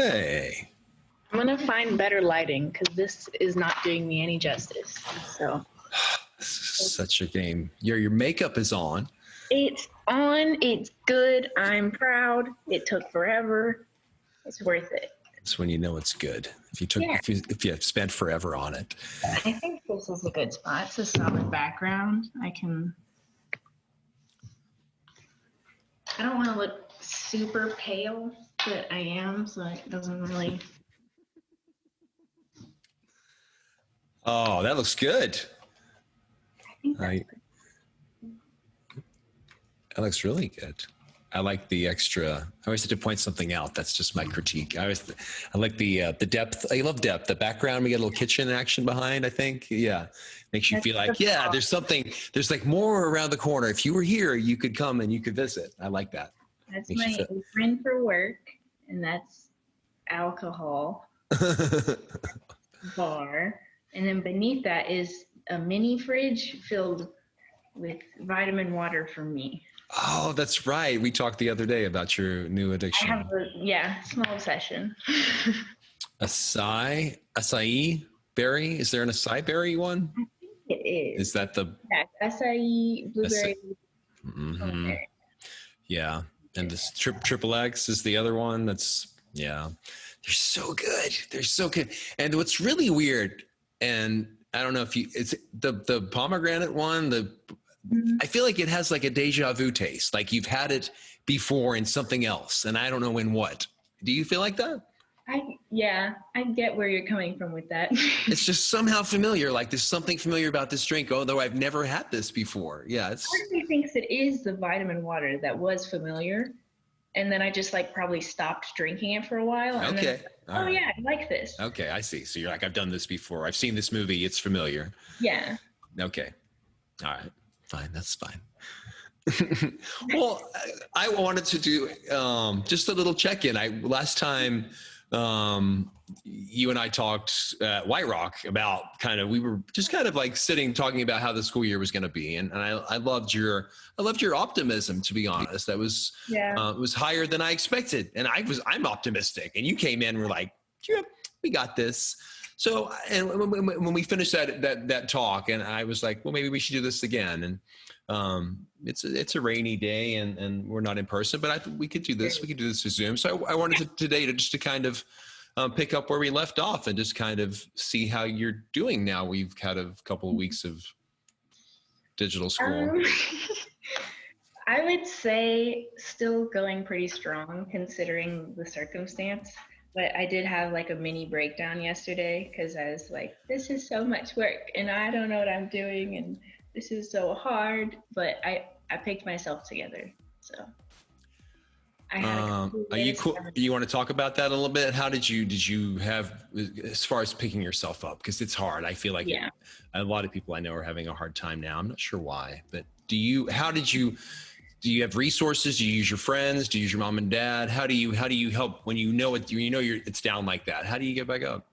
Hey, I'm gonna find better lighting because this is not doing me any justice. So this is such a game. Your makeup is on. it's on. It's good. I'm proud. It took forever. It's worth it. That's when you know it's good. Yeah, If you spent forever on it. I think this is a good spot. It's a solid background. I don't want to look super pale, but I am, so it doesn't really. Oh, that looks good. I think that's That looks really good. I like the extra. I always have to point something out. That's just my critique. I like the depth. I love depth. The background. We get a little kitchen action behind. I think. Yeah, makes you feel like there's something. There's like more around the corner. If you were here, you could come and you could visit. I like that. That's my apron for work, and that's alcohol bar. And then beneath that is a mini fridge filled with vitamin water for me. Oh, that's right. We talked the other day about your new addiction. I have a small obsession. Acai berry. Is there an acai berry one? I think it is. Is that the acai blueberry? Mm-hmm. Yeah, and this triple X is the other one. They're so good. They're so good. And what's really weird, and I don't know if it's the pomegranate one. I feel like it has like a deja vu taste, like you've had it before in something else, and I don't know in what. Do you feel like that? I get where you're coming from with that. It's just somehow familiar. Like there's something familiar about this drink, although I've never had this before. Yeah, Part of me thinks it is the vitamin water that was familiar, and then I just like probably stopped drinking it for a while. And okay. then, yeah, I like this. Okay, I see. So you're like, I've done this before. I've seen this movie. It's familiar. Yeah. Okay. All right. Fine. That's fine. Well, I wanted to do just a little check-in. Last time you and I talked at White Rock about we were just kind of like sitting talking about how the school year was going to be, and I loved your optimism, to be honest. That was it was higher than I expected, and I'm optimistic, and you came in and were like, yeah, we got this. So, and when we finished that talk, and I was like, well, maybe we should do this again. And it's a rainy day, and we're not in person, but we could do this. We could do this through Zoom. So I wanted today to kind of pick up where we left off and just kind of see how you're doing now. We've had a couple of weeks of digital school. I would say still going pretty strong considering the circumstance. But I did have like a mini breakdown yesterday because I was like, this is so much work and I don't know what I'm doing and this is so hard. But I picked myself together. So are you cool? You want to talk about that a little bit? How did you have, as far as picking yourself up? Because it's hard. I feel like a lot of people I know are having a hard time now. I'm not sure why, but do you have resources? Do you use your friends? Do you use your mom and dad? How do you help when it's down like that? How do you get back up?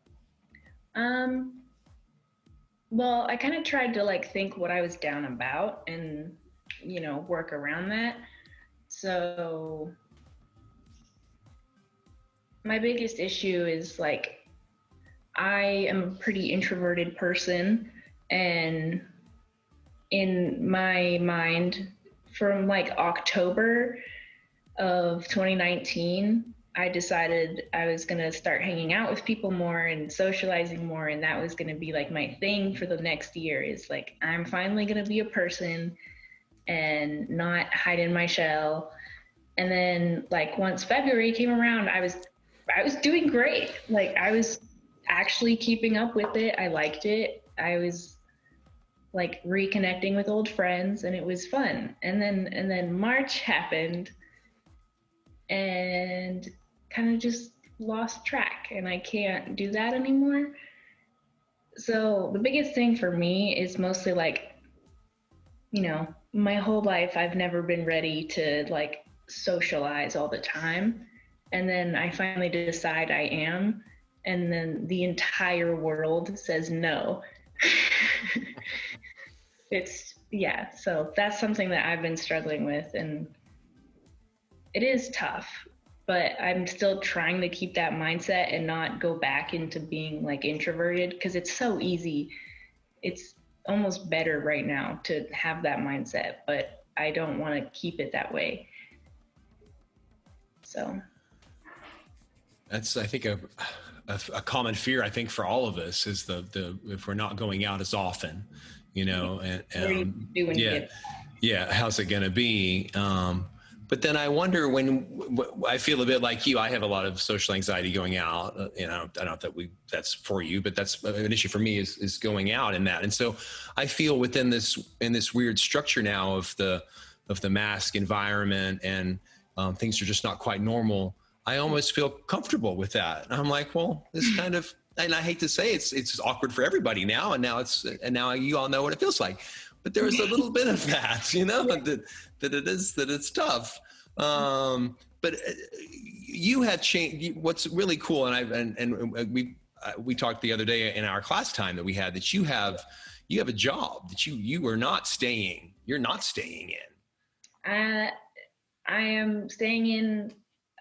Well, I kind of tried to like think what I was down about and, work around that. So my biggest issue is like, I am a pretty introverted person, and in my mind, from like October of 2019, I decided I was going to start hanging out with people more and socializing more. And that was going to be like my thing for the next year, is like, I'm finally going to be a person and not hide in my shell. And then like once February came around, I was doing great. Like I was actually keeping up with it. I liked it. I was like reconnecting with old friends, and it was fun. And then March happened and kind of just lost track, and I can't do that anymore. So the biggest thing for me is mostly like, my whole life I've never been ready to like socialize all the time. And then I finally decide I am, and then the entire world says no. So that's something that I've been struggling with, and it is tough. but I'm still trying to keep that mindset and not go back into being like introverted, because it's so easy. It's almost better right now to have that mindset, but I don't want to keep it that way. So that's, I think, a common fear, I think, for all of us is the if we're not going out as often, you know, yeah, how's it going to be? But then I wonder, when I feel a bit like you, I have a lot of social anxiety going out. You know, I don't know that that's for you, but that's an issue for me, is going out in that. And so I feel in this weird structure now of the mask environment, and things are just not quite normal. I almost feel comfortable with that. I'm like, well, this kind of, and I hate to say it's awkward for everybody now, and now you all know what it feels like. But there is a little bit of that, you know, that it's tough. But you have changed. What's really cool, and we talked the other day in our class time that we had, that you have a job that you are not staying. You're not staying in. I am staying in,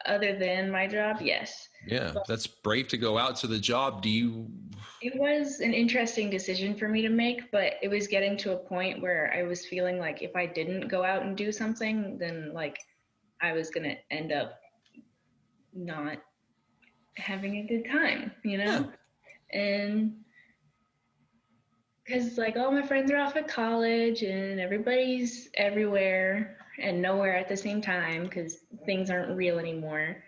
other than my job, yes. Yeah, but that's brave to go out to the job. It was an interesting decision for me to make, but it was getting to a point where I was feeling like if I didn't go out and do something, then like I was going to end up not having a good time, you know? Yeah. And because like all my friends are off at college and everybody's everywhere and nowhere at the same time, because things aren't real anymore.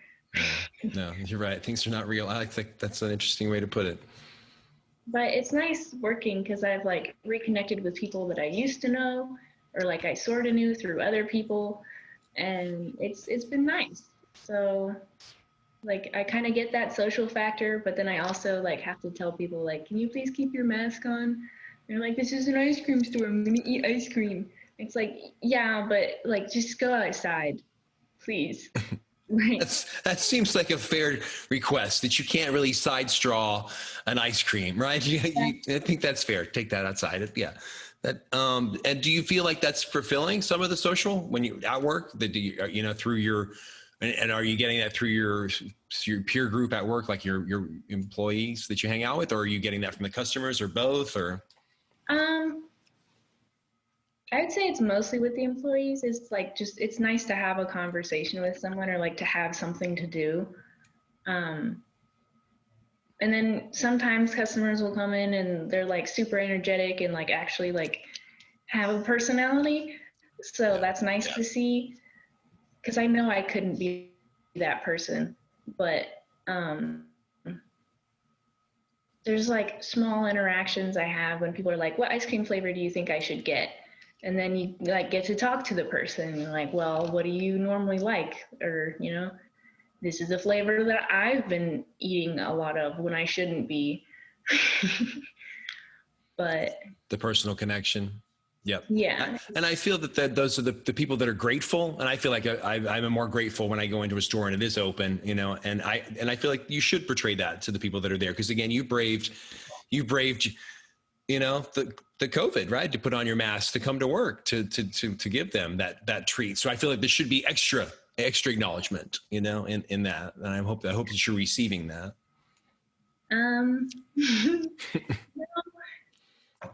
No, you're right. Things are not real. I think that's an interesting way to put it. But it's nice working, because I've like reconnected with people that I used to know, or like I sort of knew through other people, and it's been nice. So like I kind of get that social factor, but then I also like have to tell people like, can you please keep your mask on? And they're like, this is an ice cream store, I'm gonna eat ice cream. It's like, yeah, but like just go outside, please. Right. That seems like a fair request, that you can't really side straw an ice cream, right? I think that's fair. Take that outside. Yeah. And do you feel like that's fulfilling some of the social when you at work, that you know, through your, and are you getting that through your peer group at work, like your employees that you hang out with, or are you getting that from the customers, or both, or? I would say it's mostly with the employees. It's like it's nice to have a conversation with someone, or like to have something to do. And then sometimes customers will come in and they're like super energetic and like actually like have a personality. So that's nice to see, because I know I couldn't be that person. But there's like small interactions I have when people are like, what ice cream flavor do you think I should get? And then you like get to talk to the person. You're like, well, what do you normally like? Or, you know, this is a flavor that I've been eating a lot of when I shouldn't be. But the personal connection. Yep. Yeah. And I feel that those are the people that are grateful. And I feel like I'm more grateful when I go into a store and it is open, you know, and I feel like you should portray that to the people that are there. Because again, you braved, you know, the COVID, right? To put on your mask, to come to work, to give them that treat. So I feel like there should be extra acknowledgement, you know, in that. And I hope that you're receiving that.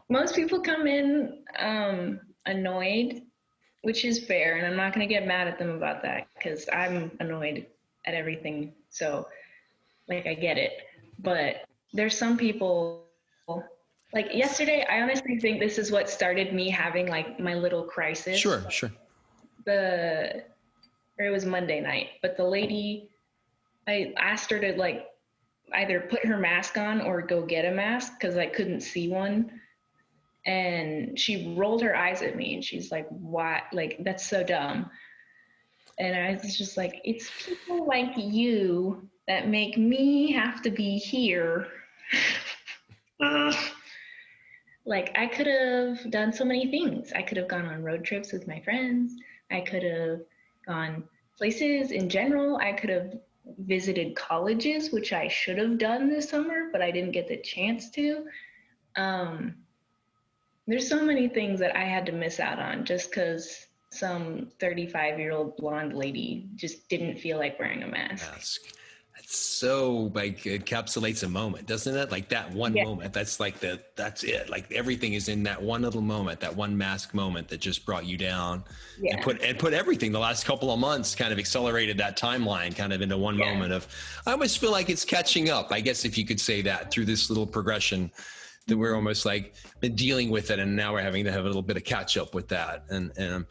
Most people come in annoyed, which is fair, and I'm not going to get mad at them about that, because I'm annoyed at everything. So, like, I get it. But there's some people, like yesterday, I honestly think this is what started me having like my little crisis. Sure. Or it was Monday night, but the lady, I asked her to like either put her mask on or go get a mask, because I couldn't see one. And she rolled her eyes at me and she's like, why? Like, that's so dumb. And I was just like, it's people like you that make me have to be here. Like, I could have done so many things. I could have gone on road trips with my friends. I could have gone places in general. I could have visited colleges, which I should have done this summer, but I didn't get the chance to. There's so many things that I had to miss out on just because some 35-year-old blonde lady just didn't feel like wearing a mask. It's so like it encapsulates a moment, doesn't it? Like that one moment. That's like that's it. Like everything is in that one little moment, that one mask moment that just brought you down and put everything. The last couple of months kind of accelerated that timeline kind of into one moment of. I almost feel like it's catching up. I guess if you could say that through this little progression, that we're almost like been dealing with it, and now we're having to have a little bit of catch up with that. And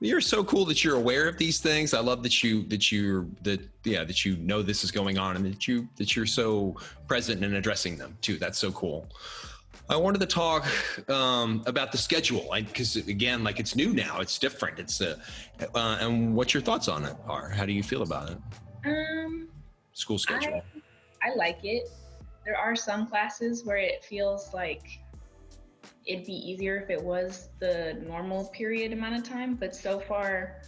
You're so cool that you're aware of these things. I love that you know this is going on, and that you're so present in addressing them too. That's so cool. I wanted to talk about the schedule, because again, like it's new now, it's different. It's and what your thoughts on it are. How do you feel about it? School schedule. I like it. There are some classes where it feels like it'd be easier if it was the normal period amount of time, but so far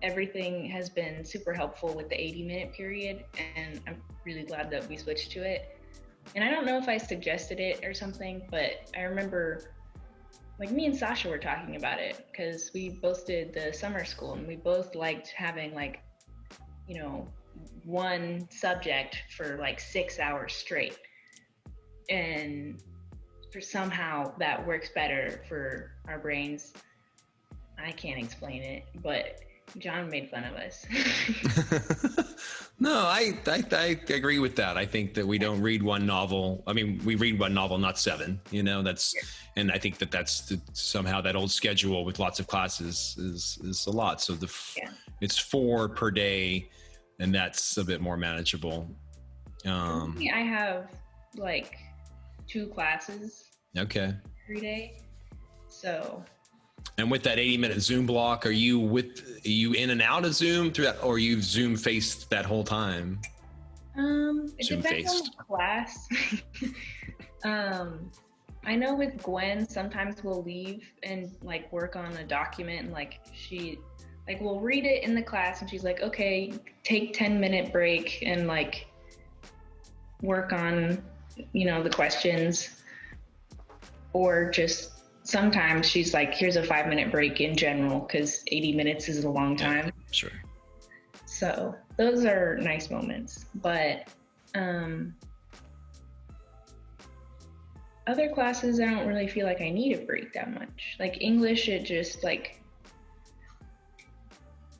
everything has been super helpful with the 80-minute period, and I'm really glad that we switched to it. And I don't know if I suggested it or something, but I remember like me and Sasha were talking about it because we both did the summer school, and we both liked having like, one subject for like 6 hours straight. And for somehow that works better for our brains. I can't explain it, but John made fun of us. No, I agree with that. I think that we don't read one novel. I mean, we read one novel, not 7, and I think that's somehow that old schedule with lots of classes is a lot. So it's 4 per day, and that's a bit more manageable. I have like 2 classes every day. So. And with that 80-minute Zoom block, are you in and out of Zoom through that, or you Zoom faced that whole time? It depends on the class. I know with Gwen, sometimes we'll leave and like work on a document, and like we'll read it in the class, and she's like, okay, take 10-minute break and like work on, the questions. Or just sometimes she's like, here's a 5-minute break in general, because 80 minutes is a long time. Yeah, sure. So those are nice moments. But other classes, I don't really feel like I need a break that much. Like English, it just like,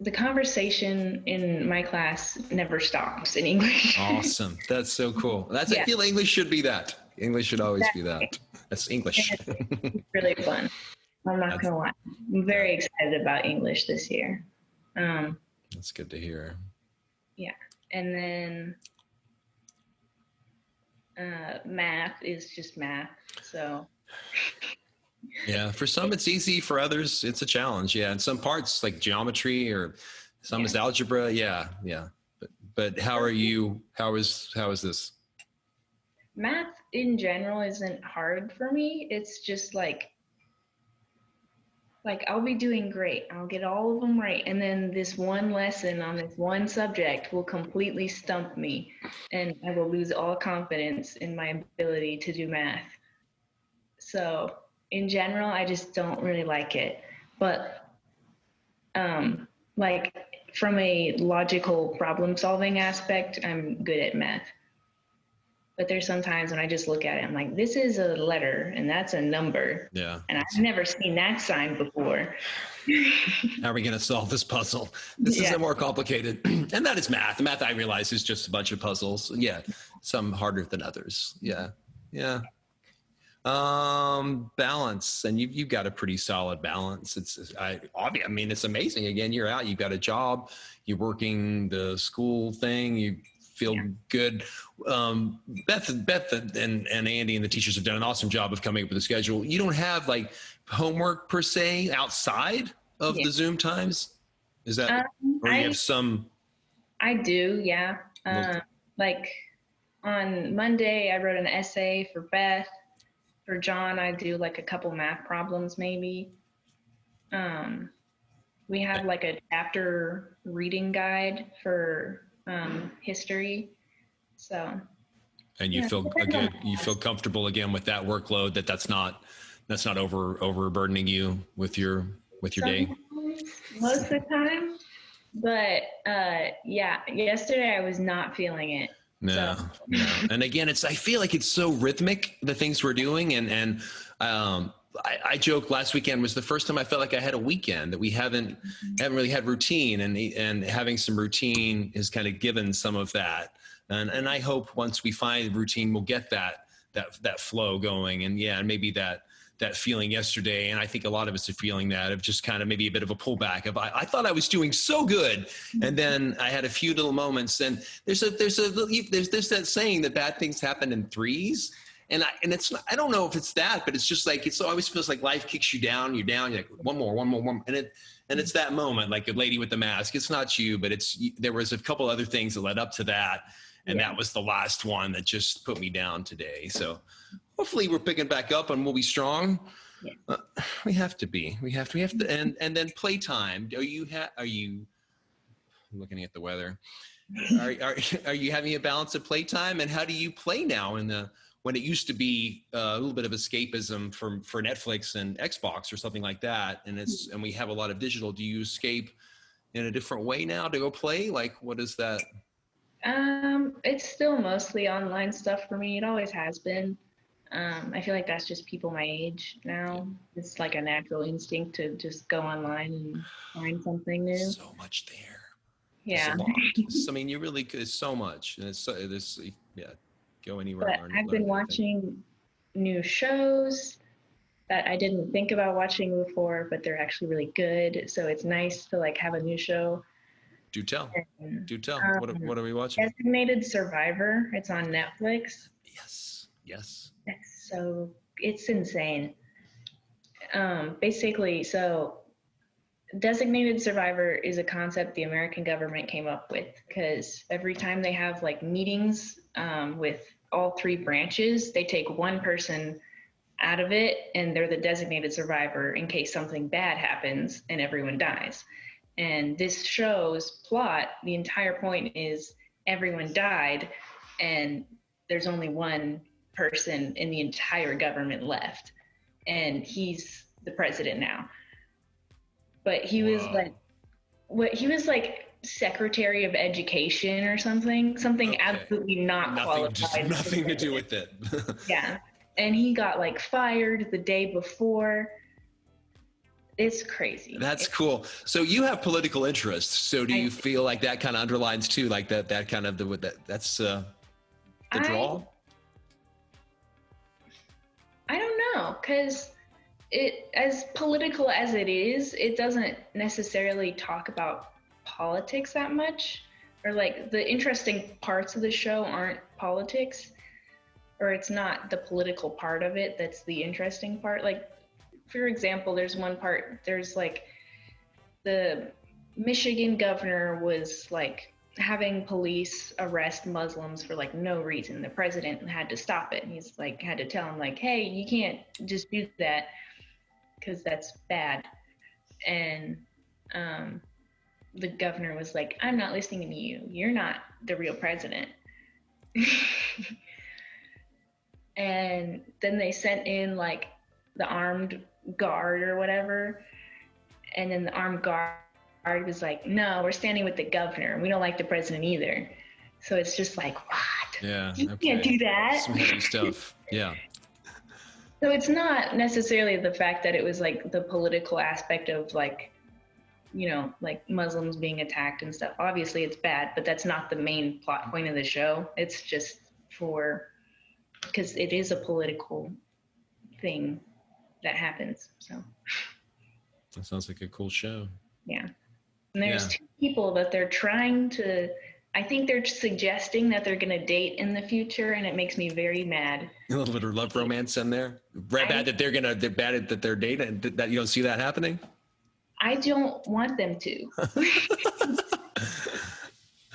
the conversation in my class never stops in English. Awesome. That's so cool. I feel English should be that. English should always be that. That's English. It's really fun. I'm not going to lie. I'm very excited about English this year. That's good to hear. Yeah. And then math is just math. So. Yeah, for some it's easy, for others it's a challenge. Yeah, and some parts like geometry, or some is algebra. Yeah. But how are you? How is this? Math in general isn't hard for me. It's just like I'll be doing great. I'll get all of them right, and then this one lesson on this one subject will completely stump me, and I will lose all confidence in my ability to do math. So in general, I just don't really like it. But like from a logical problem solving aspect, I'm good at math. But there's some times when I just look at it, I'm like, this is a letter and that's a number. Yeah. And I've never seen that sign before. How are we going to solve this puzzle? This is more complicated. And that is math. The math, I realize, is just a bunch of puzzles. Yeah. Some harder than others. Yeah. Balance, and you've got a pretty solid balance. It's amazing. Again, you're out, you've got a job, you're working the school thing, you feel good. Beth and Andy and the teachers have done an awesome job of coming up with a schedule. You don't have like homework per se outside of the Zoom times? Is that, or you have some? I do, yeah. Like on Monday, I wrote an essay for Beth. For John, I do like a couple math problems maybe. We have like a chapter reading guide for history. So. And you feel good. You feel comfortable again with that workload. That's not That's not overburdening you with your day. Most of the time. But yeah, yesterday I was not feeling it. No. And again, I feel like it's so rhythmic, the things we're doing. And I joked last weekend was the first time I felt like I had a weekend, that we haven't really had routine, and having some routine has kind of given some of that. And I hope once we find routine, we'll get that flow going. And yeah, maybe that feeling yesterday. And I think a lot of us are feeling that, of just kind of maybe a bit of a pullback of, I thought I was doing so good. And then I had a few little moments, and there's that saying that bad things happen in threes. And it's, I don't know if it's that, but it's just like, it always feels like life kicks you down, you're like, one more. And it's that moment, like a lady with the mask. It's not you, but there was a couple other things that led up to that. And that was the last one that just put me down today. So hopefully we're picking back up and we'll be strong. Yeah. We have to be. We have to. And then playtime. Are you looking at the weather? Are you having a balance of playtime? And how do you play now when it used to be a little bit of escapism for Netflix and Xbox or something like that, and we have a lot of digital. Do you escape in a different way now to go play? Like, what is that? It's still mostly online stuff for me. It always has been. I feel like that's just people my age now. It's like a natural instinct to just go online and find something new. So much there. Yeah. I mean, you really could. There's so much, and go anywhere. But I've been watching new shows that I didn't think about watching before, but they're actually really good. So it's nice to like have a new show. Do tell. What are we watching? Designated Survivor. It's on Netflix. Yes. It's insane. Basically, so Designated Survivor is a concept the American government came up with, because every time they have like meetings with all three branches, they take one person out of it, and they're the designated survivor in case something bad happens and everyone dies. And this show's plot, the entire point is everyone died, and there's only one person in the entire government left, and he's the president now. But he was like Secretary of Education or something absolutely not qualified. Nothing to do with it. Yeah. And he got like fired the day before. It's crazy. That's cool. So you have political interests. So do you feel like that kind of underlines too, like that kind of that's the draw? I don't know, because as political as it is, it doesn't necessarily talk about politics that much, or like the interesting parts of the show aren't politics, or it's not the political part of it that's the interesting part. Like, for example, there's one part, there's like the Michigan governor was like having police arrest Muslims for like no reason. The president had to stop it. He's like, had to tell him like, hey, you can't just do that because that's bad. And the governor was like, I'm not listening to you. You're not the real president. And then they sent in like the armed guard or whatever. And then the armed guard was like, no, we're standing with the governor. We don't like the president either. So it's just like, what? Yeah. You can't do that. Some heavy stuff. Yeah. So it's not necessarily the fact that it was like the political aspect of like, you know, like Muslims being attacked and stuff. Obviously it's bad, but that's not the main plot point of the show. It's just because it is a political thing that happens. So that sounds like a cool show. Yeah. And there's two people that they're trying to, I think they're suggesting that they're going to date in the future, and it makes me very mad. A little bit of love romance in there. Bad that they're dating, that you don't see that happening. I don't want them to.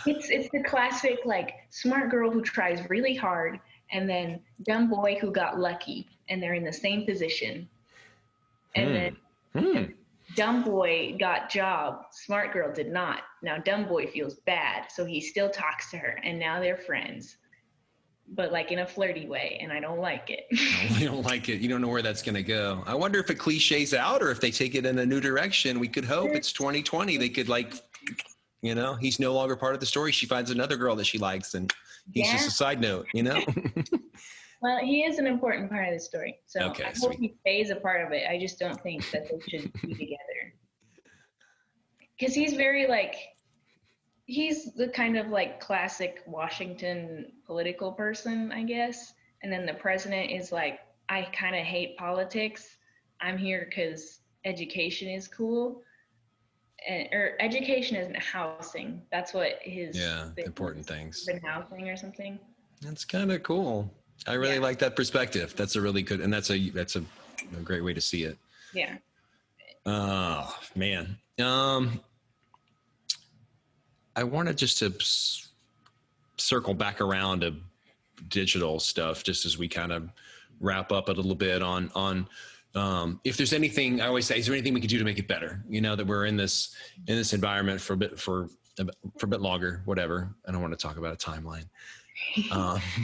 It's the classic like smart girl who tries really hard, and then dumb boy who got lucky, and they're in the same position. And then dumb boy got job, smart girl did not. Now dumb boy feels bad, so he still talks to her, and now they're friends. but like in a flirty way, and I don't like it. No, you don't like it. You don't know where that's going to go. I wonder if it cliches out or if they take it in a new direction. We could hope. It's 2020. They could like, he's no longer part of the story. She finds another girl that she likes and he's just a side note, Well, he is an important part of the story. So okay, I hope he stays a part of it. I just don't think that they should be together. Because he's very he's the kind of like classic Washington political person, I guess. And then the president is like, I kind of hate politics. I'm here because education is cool. Or education isn't housing. That's what his important things. Housing or something. That's kind of cool. I really like that perspective. That's a really good, and that's a great way to see it. Yeah. Oh man. I wanted just to circle back around to digital stuff, just as we kind of wrap up a little bit on if there's anything. I always say, is there anything we can do to make it better? That we're in this environment for a bit longer, whatever. I don't want to talk about a timeline.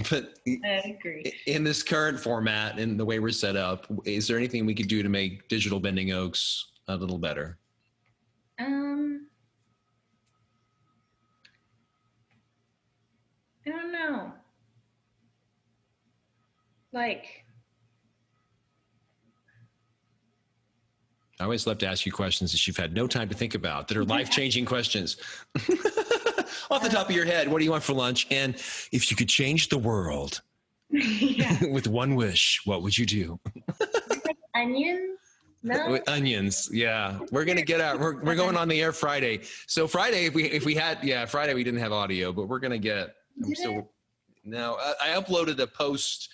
But I agree. In this current format and the way we're set up, is there anything we could do to make digital Bending Oaks a little better? I don't know. I always love to ask you questions that you've had no time to think about, that are life-changing questions. Off the top of your head, what do you want for lunch? And if you could change the world with one wish, what would you do? Onions? No. With onions, yeah. We're gonna get out. We're going on the air Friday. So Friday, if we had Friday we didn't have audio, but we're gonna get. I uploaded a post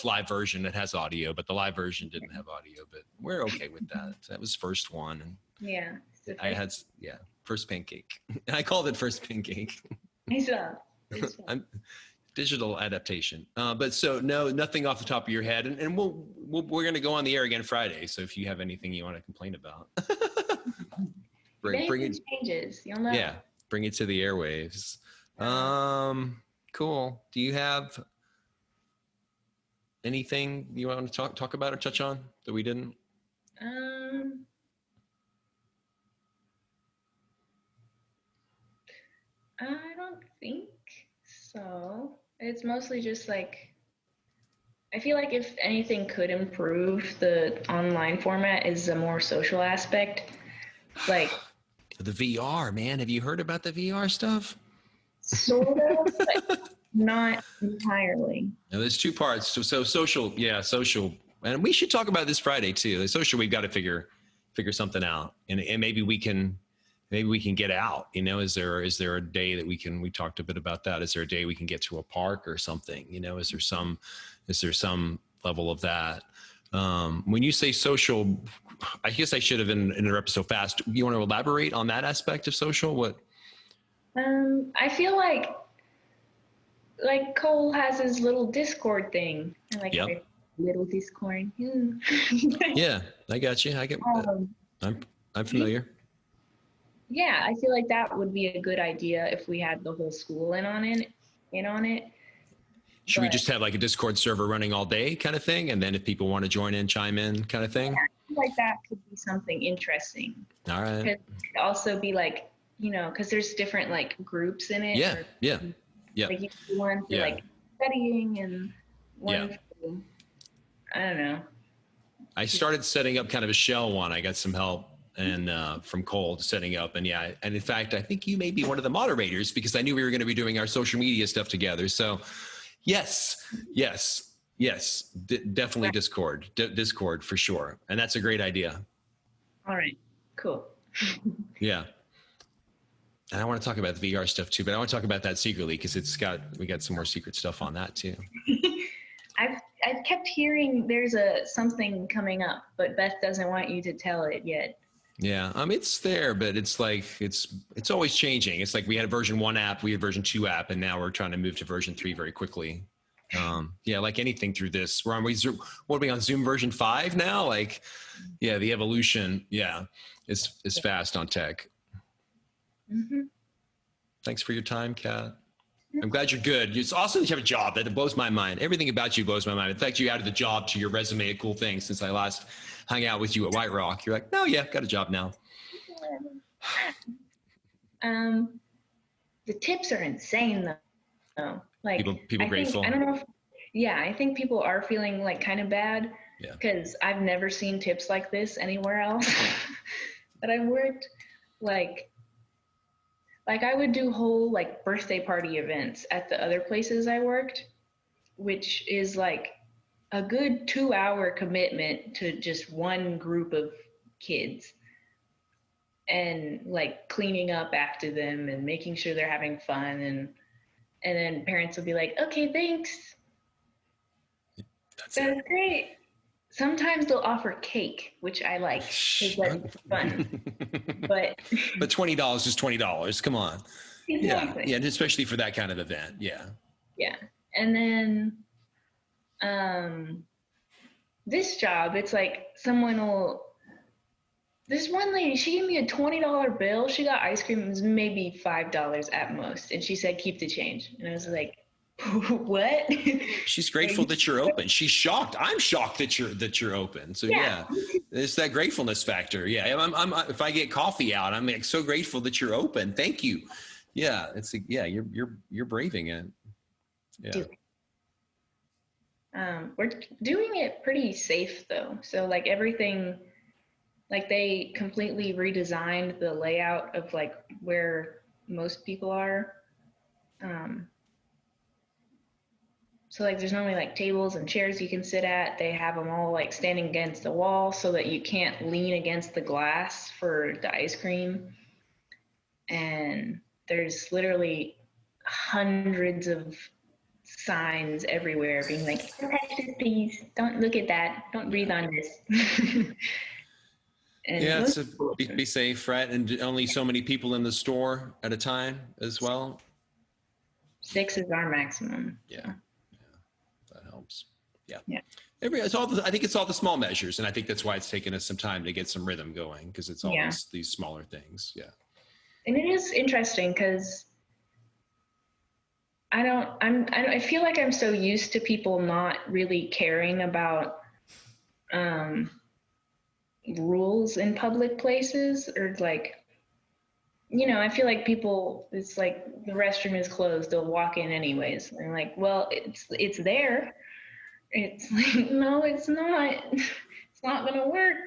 live version that has audio, but the live version didn't have audio. But we're okay with that. That was first one. Yeah. I had first pancake. I called it first pancake. Digital adaptation. But so no, nothing off the top of your head, and we're going to go on the air again Friday. So if you have anything you want to complain about, bring it. Changes, you'll know. Yeah, bring it to the airwaves. Cool. Do you have anything you want to talk about or touch on that we didn't? I don't think so. It's mostly just I feel like if anything could improve the online format is a more social aspect. The VR, man. Have you heard about the VR stuff? Sort of, but not entirely. Now, there's two parts. So social, social. And we should talk about this Friday too. The social, we've got to figure something out. And maybe we can get out, is there a day that we talked a bit about that. Is there a day we can get to a park or something? Is there some level of that? When you say social, I guess I should have interrupted so fast. You want to elaborate on that aspect of social? What? I feel like Cole has his little Discord thing. Little Discord. Yeah, I got you. I get. I'm familiar. Yeah, I feel like that would be a good idea if we had the whole school in on it. Should we just have a Discord server running all day kind of thing? And then if people want to join in, chime in kind of thing? Yeah, I feel like that could be something interesting. All right. It could also be because there's different groups in it. Yeah. Yeah. You do one for studying and one for, I don't know. I started setting up kind of a shell one. I got some help and from Cole setting up, and in fact, I think you may be one of the moderators because I knew we were going to be doing our social media stuff together. So yes, definitely Discord for sure, and that's a great idea. All right, cool. Yeah, and I want to talk about the VR stuff too, but I want to talk about that secretly because we got some more secret stuff on that too. I've kept hearing there's something coming up, but Beth doesn't want you to tell it yet. Yeah, it's there, but it's it's always changing. It's we had a version 1 app, we had version 2 app, and now we're trying to move to version 3 very quickly. Like anything through this, what are we on Zoom version 5 now? The evolution, is fast on tech. Mm-hmm. Thanks for your time, Kat. I'm glad you're good. It's awesome that you have a job. That blows my mind. Everything about you blows my mind. In fact, you added the job to your resume, a cool thing since I last hung out with you at White Rock. You're like, no, yeah, got a job now. The tips are insane though. Like people grateful. I don't know if, yeah, I think people are feeling like kind of bad because I've never seen tips like this anywhere else that I've worked. Like I would do whole like birthday party events at the other places I worked, which is like a good 2-hour commitment to just one group of kids and like cleaning up after them and making sure they're having fun. And then parents will be like, okay, thanks. That's great. Sometimes they'll offer cake, which I like because that's fun. But $20 is $20. Come on. Exactly. Yeah, and especially for that kind of event. Yeah. Yeah. And then this job, it's like this one lady, she gave me a $20 bill. She got ice cream. It was maybe $5 at most. And she said, keep the change. And I was like, what? She's grateful that you're open. She's shocked. I'm shocked that you're open. So yeah, it's that gratefulness factor. Yeah. I'm if I get coffee out, I'm like so grateful that you're open. Thank you. Yeah. You're braving it. Yeah. We're doing it pretty safe though. So like everything, like they completely redesigned the layout of like where most people are. So like there's normally like tables and chairs you can sit at. They have them all like standing against the wall so that you can't lean against the glass for the ice cream. And there's literally hundreds of signs everywhere being like, don't touch this, please. Don't look at that. Don't breathe on this. Yeah, be safe, right? And only so many people in the store at a time as well. 6 is our maximum. Yeah, that helps. Yeah. I think it's all the small measures, and I think that's why it's taken us some time to get some rhythm going because it's all these smaller things. Yeah. And it is interesting because I feel like I'm so used to people not really caring about rules in public places, or like, you know, I feel like people, it's like the restroom is closed, they'll walk in anyways. And I'm like, well, it's there. It's like, no, it's not. It's not gonna work.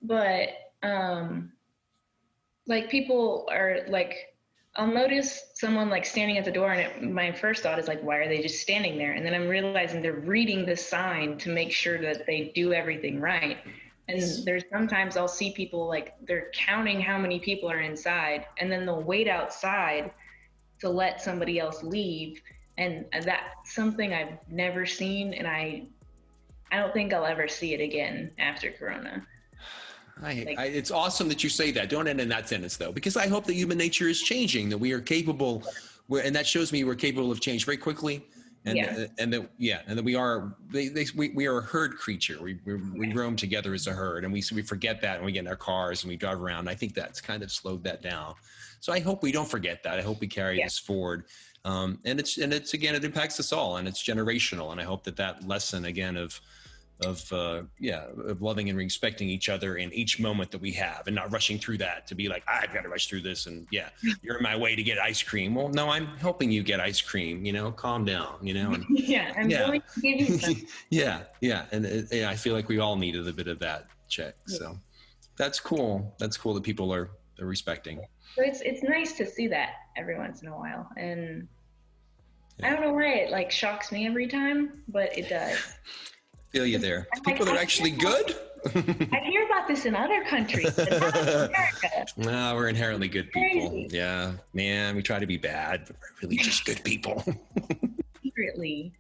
But like people are like, I'll notice someone like standing at the door, and my first thought is like, why are they just standing there? And then I'm realizing they're reading the sign to make sure that they do everything right. And there's sometimes I'll see people like they're counting how many people are inside, and then they'll wait outside to let somebody else leave. And that's something I've never seen, and I don't think I'll ever see it again after Corona. It's awesome that you say that. Don't end in that sentence though, because I hope that human nature is changing, that we are capable, and that shows me we're capable of change very quickly. And that we are a herd creature. We roam together as a herd, and we forget that when we get in our cars and we drive around. I think that's kind of slowed that down. So I hope we don't forget that. I hope we carry this forward. And it's again, it impacts us all, and it's generational. And I hope that lesson again of loving and respecting each other in each moment that we have, and not rushing through that to be like, I've got to rush through this, and you're in my way to get ice cream. Well, no, I'm helping you get ice cream, calm down, and I'm going to give you some. And I feel like we all needed a bit of that check. So that's cool that people are respecting. So it's nice to see that every once in a while, and I don't know why it like shocks me every time, but it does. Feel you there. People that are actually good. I hear about this in other countries, but not in America. No, we're inherently good people. Crazy. Yeah, man, we try to be bad, but we're really just good people. Secretly,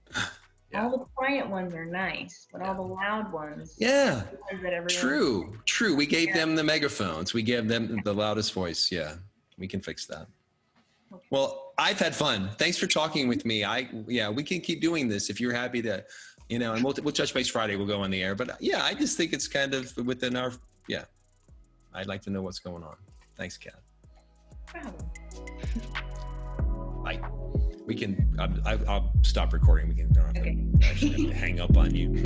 all the quiet ones are nice, but all the loud ones. Yeah, true. We gave them the megaphones. We gave them the loudest voice. Yeah, we can fix that. Okay. Well, I've had fun. Thanks for talking with me. We can keep doing this if you're happy to. And we'll touch base Friday. We'll go on the air. But I just think it's kind of within our, I'd like to know what's going on. Thanks, Kat. Problem. Bye. We can, I'll stop recording. We can, don't have to actually hang up on you.